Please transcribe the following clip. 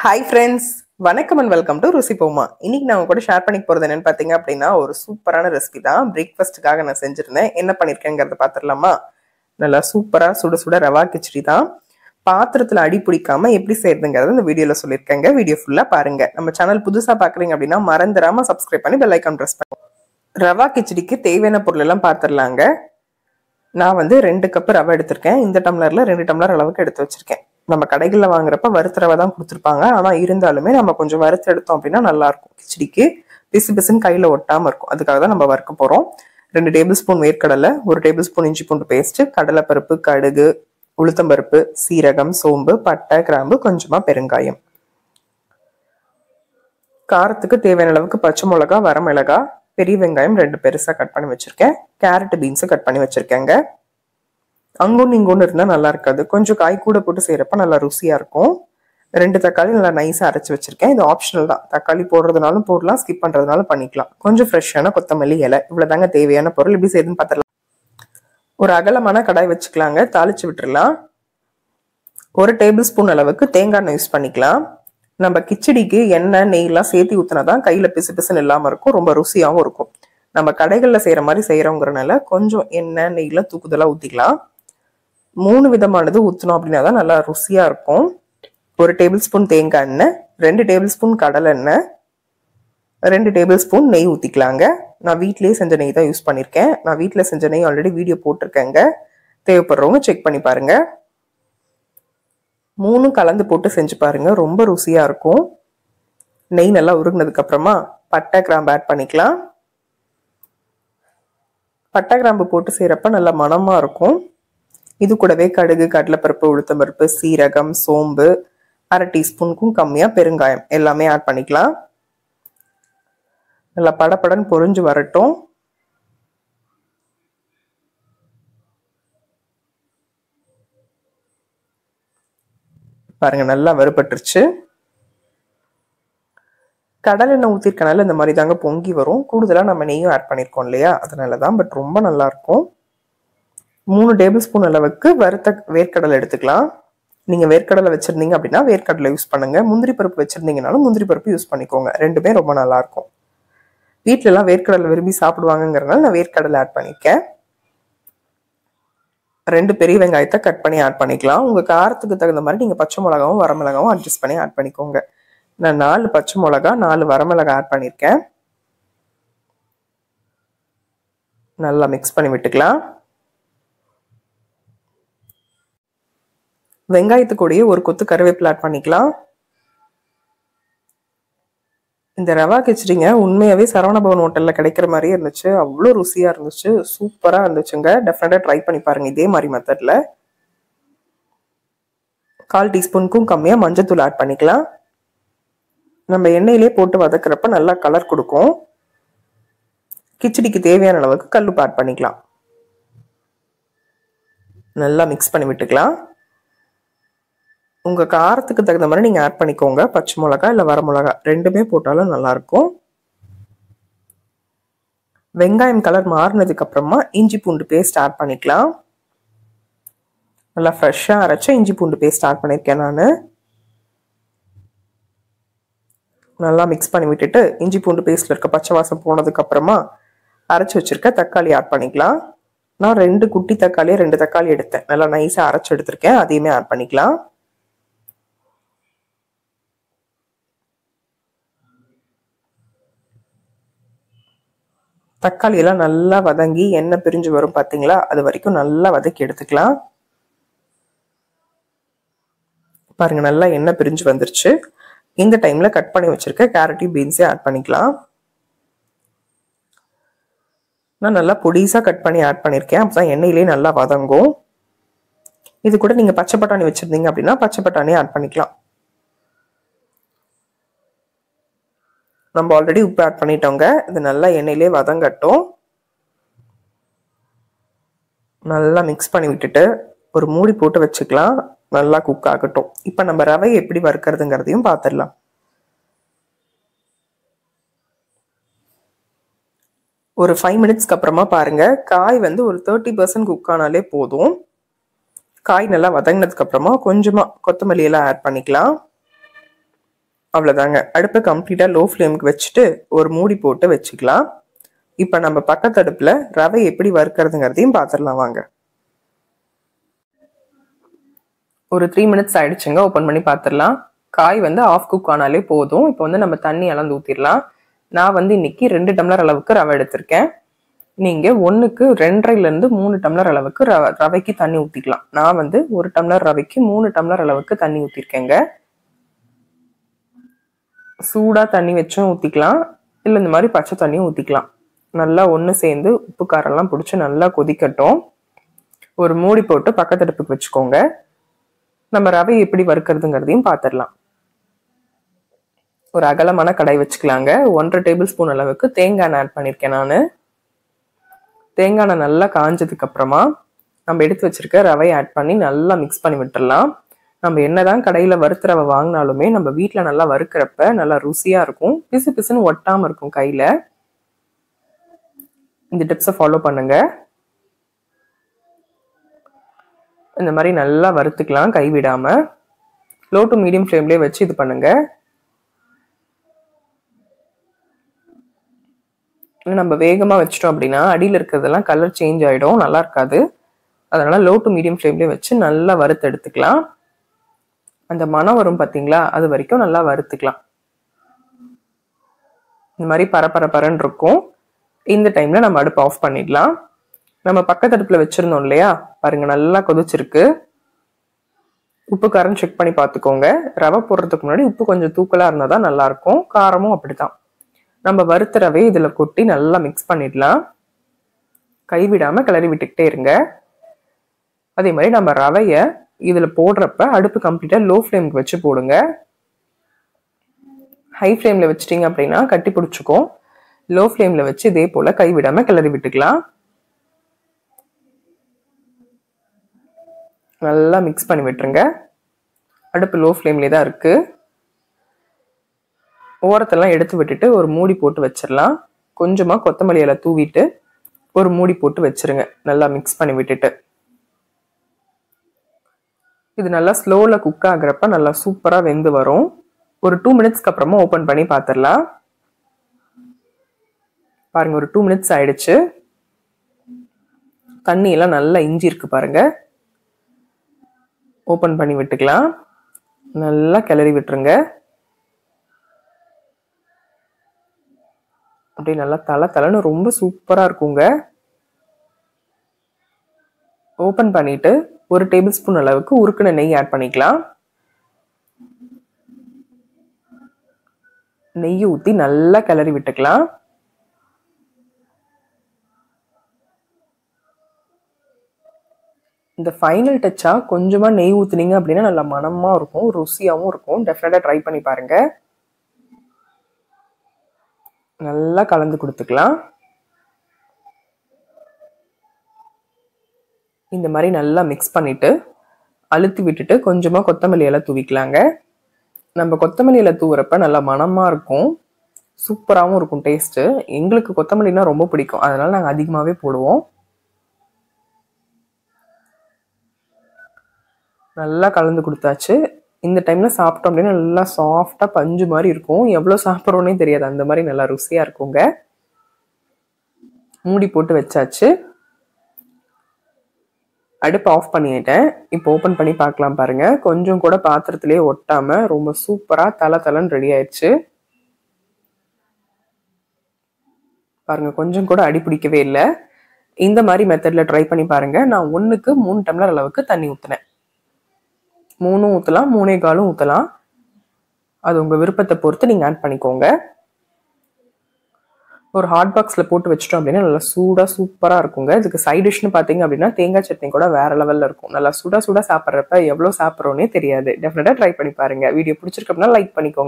Hi friends, வணக்கம் and welcome to ருசி போமா. இன்னைக்கு நான் உங்க கூட ஷேர் பண்ணிக்க போறது என்னன்னு பாத்தீங்க அப்படின்னா ஒரு சூப்பரான ரெசிபி தான். பிரேக்ஃபாஸ்ட்டுக்காக நான் செஞ்சிருந்தேன். என்ன பண்ணிருக்கேங்கிறத பாத்துடலாமா? நல்லா சூப்பரா சுட சுட ரவா கிச்சடி தான். பாத்திரத்துல அடி பிடிக்காம எப்படி செய்யறதுங்கிறத இந்த வீடியோல சொல்லியிருக்கேங்க. வீடியோ ஃபுல்லா பாருங்க. நம்ம சேனல் புதுசா பாக்குறீங்க அப்படின்னா மறந்துடாம சப்ஸ்கிரைப் பண்ணி பெல் ஐகான் பிரஸ் பண்ணுங்க. ரவா கிச்சடிக்கு தேவையான பொருள் எல்லாம் பாத்துடலாங்க. நான் வந்து 2 கப் ரவை எடுத்திருக்கேன். இந்த டம்ளர்ல 2 டம்ளர் அளவுக்கு எடுத்து வச்சிருக்கேன். நம்ம கடைகளில் வாங்குறப்ப வறுத்த ரவை தான் கொடுத்துருப்பாங்க. ஆனால் இருந்தாலுமே நம்ம கொஞ்சம் வறுத்து எடுத்தோம் அப்படின்னா நல்லா இருக்கும். கிச்சடிக்கு பிசு பிசுன்னு கையில் ஒட்டாமல் இருக்கும். அதுக்காக தான் நம்ம வறுக்க போகிறோம். 2 டேபிள் ஸ்பூன் வேர்க்கடலை, 1 டேபிள் ஸ்பூன் இஞ்சி பூண்டு பேஸ்ட், கடலைப்பருப்பு, கடுகு, உளுத்தம்பருப்பு, சீரகம், சோம்பு, பட்டை, கிராம்பு, கொஞ்சமா பெருங்காயம். காரத்துக்கு தேவையான அளவுக்கு பச்சை மிளகா, வரமிளகா, பெரிய வெங்காயம் 2 பெருசா கட் பண்ணி வச்சிருக்கேன். கேரட், பீன்ஸ் கட் பண்ணி வச்சிருக்கேங்க. அங்கொன்னு இங்கொன்னு இருந்தா நல்லா இருக்காது. கொஞ்சம் காய் கூட போட்டு செய்யறப்ப நல்லா ருசியா இருக்கும். 2 தக்காளி நல்லா நைஸா அரைச்சு வச்சிருக்கேன். இது ஆப்ஷனல் தான். தக்காளி போடுறதுனாலும் போடலாம், ஸ்கிப் பண்றதுனாலும் பண்ணிக்கலாம். கொஞ்சம் ஃப்ரெஷ்ஷான கொத்தமல்லி இலை, இவ்வளவுதாங்க தேவையான பொருள். எப்படி செய்யுதுன்னு பார்த்துடலாம். ஒரு அகலமான கடாய் வச்சுக்கலாங்க. தாளிச்சு விட்டுறலாம். 1 டேபிள் ஸ்பூன் அளவுக்கு தேங்காய் எண்ணெய் யூஸ் பண்ணிக்கலாம். நம்ம கிச்சடிக்கு எண்ணெய் நெய்லாம் சேர்த்து ஊற்றினாதான் கையில பிசு பிசுன்னு இல்லாம இருக்கும், ரொம்ப ருசியாகவும் இருக்கும். நம்ம கடைகள்ல செய்யற மாதிரி செய்யறோங்கிறனால கொஞ்சம் எண்ணெய் நெய்ல தூக்குதலா ஊத்திக்கலாம். 3 விதமானது ஊற்றணும் அப்படின்னா தான் நல்லா ருசியா இருக்கும். 1 டேபிள் ஸ்பூன் தேங்காய் எண்ணெய், 2 டேபிள் ஸ்பூன் கடலை எண்ணெய், 2 டேபிள் ஸ்பூன் நெய் ஊற்றிக்கலாங்க. நான் வீட்டிலேயே செஞ்ச நெய் தான் யூஸ் பண்ணியிருக்கேன். நான் வீட்டில் செஞ்ச நெய் ஆல்ரெடி வீடியோ போட்டிருக்கேங்க. தேவைப்படுறவங்க செக் பண்ணி பாருங்க. 3 கலந்து போட்டு செஞ்சு பாருங்க, ரொம்ப ருசியா இருக்கும். நெய் நல்லா உருகுனதுக்கு அப்புறமா பட்டை, கிராம்பு ஆட் பண்ணிக்கலாம். பட்டை, கிராம்பு போட்டு செய்யறப்ப நல்லா மணமா இருக்கும். இது கூடவே கடுகு, கடலைப்பருப்பு, உளுத்தம்பருப்பு, சீரகம், சோம்பு, 1/2 டீஸ்பூனுக்கும் கம்மியா பெருங்காயம் எல்லாமே ஆட் பண்ணிக்கலாம். நல்லா படப்படன்னு பொரிஞ்சு வரட்டும். பாருங்க நல்லா வறுபட்டுருச்சு. கடலை எண்ணெய் ஊத்திருக்கனால இந்த மாதிரி தாங்க பொங்கி வரும். கூடுதலா நம்ம நெய்யும் ஆட் பண்ணிருக்கோம் இல்லையா, அதனாலதான். பட் ரொம்ப நல்லா இருக்கும். 3 டேபிள் ஸ்பூன் அளவுக்கு வறுத்த வேர்க்கடலை எடுத்துக்கலாம். நீங்க வேர்க்கடலை வச்சிருந்தீங்க அப்படின்னா வேர்க்கடலை யூஸ் பண்ணுங்க. முந்திரி பருப்பு வச்சிருந்தீங்கனாலும் முந்திரி பருப்பு யூஸ் பண்ணிக்கோங்க. ரெண்டுமே ரொம்ப நல்லா இருக்கும். வீட்டுல எல்லாம் வேர்க்கடலை விரும்பி சாப்பிடுவாங்கிறதுனால நான் வேர்க்கடலை ஆட் பண்ணிருக்கேன். 2 பெரிய வெங்காயத்தை கட் பண்ணி ஆட் பண்ணிக்கலாம். உங்க காரத்துக்கு தகுந்த மாதிரி நீங்க பச்சை மிளகாவும் வரமிளகாவும் அட்ஜஸ்ட் பண்ணி ஆட் பண்ணிக்கோங்க. நான் 4 பச்சை மிளகா, 4 வரமிளகா ஆட் பண்ணிருக்கேன். நல்லா மிக்ஸ் பண்ணி விட்டுக்கலாம். வெங்காயத்துக்கூடயே ஒரு கொத்து கருவேப்பிலை ஆட் பண்ணிக்கலாம். இந்த ரவா கிச்சடிங்க உண்மையாவே சரவணபவன் ஹோட்டல்ல கிடைக்கிற மாதிரியே இருந்துச்சு. அவ்வளோ ருசியா இருந்துச்சு, சூப்பரா இருந்துச்சுங்க. டெஃபினட்டா ட்ரை பண்ணி பாருங்க இதே மாதிரி மெத்தட்ல. 1/4 டீஸ்பூனுக்கும் கம்மியா மஞ்சத்தூள் ஆட் பண்ணிக்கலாம். நம்ம எண்ணெயிலே போட்டு வதக்குறப்ப நல்லா கலர் கொடுக்கும். கிச்சடிக்கு தேவையான அளவுக்கு கல்லுப்பு ஆட் பண்ணிக்கலாம். நல்லா மிக்ஸ் பண்ணி விட்டுக்கலாம். உங்க காரத்துக்கு தகுந்த மாதிரி நீங்க ஆட் பண்ணிக்கோங்க. பச்சை மிளகா இல்ல வரமிளகா ரெண்டுமே போட்டாலும் நல்லா இருக்கும். வெங்காயம் கலர் மாறினதுக்கு அப்புறமா இஞ்சி பூண்டு பேஸ்ட் ஆட் பண்ணிக்கலாம். நல்லா ஃப்ரெஷ்ஷா அரைச்ச இஞ்சி பூண்டு பேஸ்ட் ஆட் பண்ணிருக்கேன் நான். நல்லா மிக்ஸ் பண்ணி விட்டுட்டு இஞ்சி பூண்டு பேஸ்ட்ல இருக்க பச்சை வாசம் போனதுக்கு அப்புறமா அரைச்சு வச்சிருக்க தக்காளி ஆட் பண்ணிக்கலாம். நான் 2 குட்டி தக்காளியை 2 தக்காளி எடுத்தேன். நல்லா நைஸா அரைச்சு எடுத்திருக்கேன். அதையுமே ஆட் பண்ணிக்கலாம். தக்காளி எல்லாம் நல்லா வதங்கி எண்ணெய் பிரிஞ்சு வரும் பாத்தீங்களா, அது வரைக்கும் நல்லா வதக்கி எடுத்துக்கலாம். பாருங்க நல்லா எண்ணெய் பிரிஞ்சு வந்துருச்சு. இந்த டைம்ல கட் பண்ணி வச்சிருக்க கேரட்டையும் பீன்ஸையும் ஆட் பண்ணிக்கலாம். நான் நல்லா பொடிசா கட் பண்ணி ஆட் பண்ணிருக்கேன். அப்பதான் எண்ணெயிலேயே நல்லா வதங்கும். இது கூட நீங்க பச்சை பட்டாணி வச்சிருந்தீங்க அப்படின்னா பச்சை பட்டாணியை ஆட் பண்ணிக்கலாம். நம்ம ஆல்ரெடி உப்பு ஆட் பண்ணிட்டோங்க. இது நல்லா எண்ணெயிலே வதங்கட்டும். நல்லா மிக்ஸ் பண்ணி விட்டுட்டு ஒரு மூடி போட்டு வச்சுக்கலாம். நல்லா குக் ஆகட்டும். இப்ப நம்ம ரவை எப்படி வறுக்கிறதுங்கிறதையும் பார்த்துடலாம். ஒரு 5 மினிட்ஸ்க்கு அப்புறமா பாருங்க, காய் வந்து ஒரு 30% குக் ஆனாலே போதும். காய் நல்லா வதங்கினதுக்கு அப்புறமா கொஞ்சமா கொத்தமல்லி எல்லாம் ஆட் பண்ணிக்கலாம். அவ்வளோதாங்க. அடுப்பை கம்ப்ளீட்டாக லோ ஃப்ளேமுக்கு வச்சுட்டு ஒரு மூடி போட்டு வச்சுக்கலாம். இப்போ நம்ம பக்கத்து அடுப்பில் ரவை எப்படி வறுக்கிறதுங்கிறதையும் பார்த்துடலாம் வாங்க. ஒரு 3 மினிட்ஸ் ஆயிடுச்சுங்க. ஓப்பன் பண்ணி பார்த்துடலாம். காய் ஆஃப் குக் ஆனாலே போதும். இப்போ நம்ம தண்ணி அளந்து ஊற்றிடலாம். நான் இன்னைக்கு 2 டம்ளர் அளவுக்கு ரவை எடுத்திருக்கேன். நீங்கள் 1க்கு 2.5லேருந்து 3 டம்ளர் அளவுக்கு ரவைக்கு தண்ணி ஊற்றிக்கலாம். நான் 1 டம்ளர் ரவைக்கு 3 டம்ளர் அளவுக்கு தண்ணி ஊற்றிருக்கேங்க. சூடாக தண்ணி வச்சும் ஊற்றிக்கலாம், இல்லை இந்த மாதிரி பச்சை தண்ணியும் ஊற்றிக்கலாம். நல்லா ஒன்று சேர்ந்து உப்பு காரெல்லாம் பிடிச்சி நல்லா கொதிக்கட்டும். ஒரு மூடி போட்டு பக்கத்து அடுப்புக்கு வச்சுக்கோங்க. நம்ம ரவை எப்படி வறுக்கிறதுங்கிறதையும் பார்த்துடலாம். ஒரு அகலமான கடாய் வச்சுக்கலாங்க. 1.5 டேபிள் ஸ்பூன் அளவுக்கு தேங்காய் எண்ணெய் ஆட் பண்ணியிருக்கேன் நான். தேங்காய் எண்ணெய் நல்லா காஞ்சதுக்கு அப்புறமா நம்ம எடுத்து வச்சிருக்க ரவையை ஆட் பண்ணி நல்லா மிக்ஸ் பண்ணி விட்டுடலாம். நம்ம என்னதான் கடையில் வறுத்த ரவை வாங்கினாலுமே நம்ம வீட்டில் நல்லா வறுக்கிறப்ப நல்லா ருசியாக இருக்கும். பிசு பிசுன்னு ஒட்டாமல் இருக்கும் கையில். இந்த டிப்ஸை ஃபாலோ பண்ணுங்க. இந்த மாதிரி நல்லா வறுத்துக்கலாம் கைவிடாமல். லோ டு மீடியம் ஃப்ளேம்லேயே வச்சு இது பண்ணுங்க. நம்ம வேகமாக வச்சிட்டோம் அப்படின்னா அடியில் இருக்கிறதெல்லாம் கலர் சேஞ்ச் ஆகிடும், நல்லா இருக்காது. அதனால லோ டு மீடியம் ஃப்ளேம்லேயே வச்சு நல்லா வறுத்து எடுத்துக்கலாம். அந்த மணம் வரும் பார்த்தீங்களா, அது வரைக்கும் நல்லா வறுத்துக்கலாம். இந்த மாதிரி பரபரன்னு இருக்கும். இந்த டைம்ல நம்ம அடுப்பு ஆஃப் பண்ணிடலாம். நம்ம பக்கத்து அடுப்புல வச்சிருந்தோம் இல்லையா, பாருங்க நல்லா கொதிச்சிருக்கு. உப்பு காரம் செக் பண்ணி பார்த்துக்கோங்க. ரவை போடுறதுக்கு முன்னாடி உப்பு கொஞ்சம் தூக்கலா இருந்தால் தான் நல்லா இருக்கும். காரமும் அப்படித்தான். நம்ம வறுத்த ரவையை இதுல கொட்டி நல்லா மிக்ஸ் பண்ணிடலாம். கைவிடாம கிளறி விட்டுக்கிட்டே இருங்க. அதே மாதிரி நம்ம ரவையை இதுல போடுறப்ப அடுப்பு கம்ப்ளீட்டா லோ ஃப்ளேமுக்கு வச்சு போடுங்க. ஹை ஃப்ளேம்ல வச்சிட்டீங்க அப்படின்னா கட்டி பிடிச்சிக்கும். லோ ஃப்ளேம்ல வச்சு இதே போல கைவிடாம கிளறி விட்டுக்கலாம். நல்லா மிக்ஸ் பண்ணி விட்டுருங்க. அடுப்பு லோ ஃப்ளேம்லேயே தான் இருக்கு. ஓரத்தெல்லாம் எடுத்து விட்டுட்டு ஒரு மூடி போட்டு வச்சிடலாம். கொஞ்சமா கொத்தமல்லி இலை தூவிட்டு ஒரு மூடி போட்டு வச்சிருங்க. நல்லா மிக்ஸ் பண்ணி விட்டுட்டு இது நல்லா ஸ்லோல குக் ஆகுறப்ப நல்லா சூப்பரா வெந்து வரும். ஒரு 2 மினிட்ஸ்க்கு அப்புறமா ஓபன் பண்ணி பார்த்துடலாம். பாருங்க, ஒரு 2 மினிட்ஸ் ஆயிடுச்சு. தண்ணி எல்லாம் நல்லா இஞ்சி இருக்கு பாருங்க. ஓபன் பண்ணி விட்டுக்கலாம். நல்லா கிளறி விட்டுருங்க. அப்படியே நல்லா தலன்னு ரொம்ப சூப்பரா இருக்குங்க. ஓபன் பண்ணிட்டு 1 டேபிள் ஸ்பூன் அளவுக்கு உருக்குன நெய் ஆட் பண்ணிக்கலாம். நெய் ஊற்றி நல்லா கிளறி விட்டுக்கலாம். இந்த ஃபைனல் டச்சா கொஞ்சமா நெய் ஊத்துனீங்க அப்படின்னா நல்லா மனமா இருக்கும், ருசியாவும் இருக்கும். டெஃபினட்டா ட்ரை பண்ணி பாருங்க. நல்லா கலந்து கொடுத்துக்கலாம். இந்த மாதிரி நல்லா மிக்ஸ் பண்ணிட்டு அழுத்தி விட்டுட்டு கொஞ்சமா கொத்தமல்லி இலை தூவிக்கலாங்க. நம்ம கொத்தமல்லி இலை தூவுறப்ப நல்லா மனமா இருக்கும், சூப்பராகவும் இருக்கும் டேஸ்ட். எங்களுக்கு கொத்தமல்லினா ரொம்ப பிடிக்கும், அதனால நாங்கள் அதிகமாகவே போடுவோம். நல்லா கலந்து கொடுத்தாச்சு. இந்த டைம்ல சாப்பிட்டோம் அப்படின்னா நல்லா சாஃப்டா பஞ்சு மாதிரி இருக்கும். எவ்வளவு சாப்பிட்றோன்னே தெரியாது, அந்த மாதிரி நல்லா ருசியா இருக்குங்க. மூடி போட்டு வச்சாச்சு. அடுப்பு ஆஃப் பண்ணிட்டேன். இப்போ ஓபன் பண்ணி பார்க்கலாம் பாருங்க. கொஞ்சம் கூட பாத்திரத்திலேயே ஒட்டாம ரொம்ப சூப்பரா தலன்னு ரெடி ஆயிடுச்சு பாருங்க. கொஞ்சம் கூட அடி பிடிக்கவே இல்லை. இந்த மாதிரி மெத்தட்ல ட்ரை பண்ணி பாருங்க. நான் 1க்கு 3 டம்ளர் அளவுக்கு தண்ணி ஊத்தினேன். 3 ஊற்றலாம், 3.25 ஊற்றலாம். அது உங்கள் விருப்பத்தை பொறுத்து நீங்கள் ஆட் பண்ணிக்கோங்க. ஒரு ஹாட் பாக்ஸில் போட்டு வச்சிட்டோம் அப்படின்னா நல்லா சூப்பராக இருக்குங்க. இதுக்கு சைட் டிஷ்னு பார்த்தீங்க அப்படின்னா தேங்காய் சட்னி கூட வேற லெவலில் இருக்கும். நல்லா சுட சாப்பிட்றப்ப எவ்வளோ சாப்பிட்றோன்னே தெரியாது. டெஃபினட்டாக ட்ரை பண்ணி பாருங்க. வீடியோ பிடிச்சிருக்கு அப்படின்னா லைக் பண்ணிக்கோங்க.